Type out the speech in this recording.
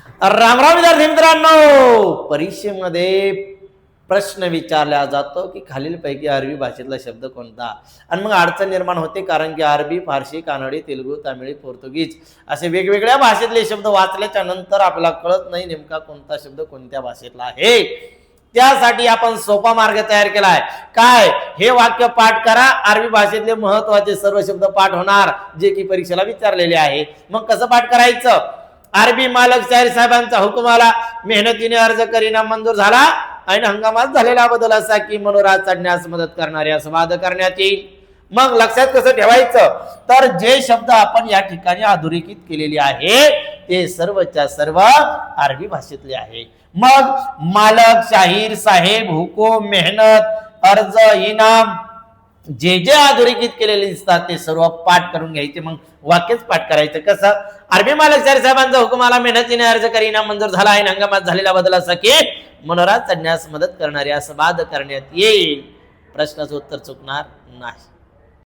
रामराम विद्यार्थी मित्रांनो, परीक्षेमध्ये प्रश्न विचारला जातो की खालीलपैकी अरबी भाषेतला शब्द कोणता, आणि मग अडचण निर्माण होते. कारण की अरबी, फारसी, कानडी, तेलुगू, तामिळ, पोर्तुगीज असे वेगवेगळ्या भाषेतले शब्द वाचल्याच्या नंतर आपल्याला कळत नाही नेमका कोणता शब्द कोणत्या भाषेतला आहे. त्यासाठी आपण सोपा मार्ग तयार केला आहे. काय, हे वाक्य पाठ करा, अरबी भाषेतले महत्वाचे सर्व शब्द पाठ होणार जे की परीक्षेला विचारलेले आहे. मग कसं पाठ करायचं? अरबी मालक शाहीर साहेबांचा हुकूम आला, मेहनतीने अर्ज करीना मंजूर झाला, आणि हंगामात झालेला बदल असा की मनोरात चढण्यास मदत करणारे असं वाद करण्यात येईल. मग लक्षात कसं ठेवायचं, तर जे शब्द आपण या ठिकाणी अधोरेखित केलेले आहे ते सर्वच्या सर्व अरबी भाषेतले आहे. मग मालक, शाहीर, साहेब, हुकूम, मेहनत, अर्ज, इनाम जे जे अधोरेखित केलेले दिसतात ते सर्व पाठ करून घ्यायचे. मग वाक्यच पाठ करायचं. कसं? अरबी मालक शाहीर साहेबांचा हुकूम आला, मेहनतीने अर्ज करीना मंजूर झाला, आणि हंगामात झालेला बदल असा की मनोरात चढण्यास मदत करणारे असं वाद करण्यात येईल. प्रश्नाचं उत्तर चुकणार नाही.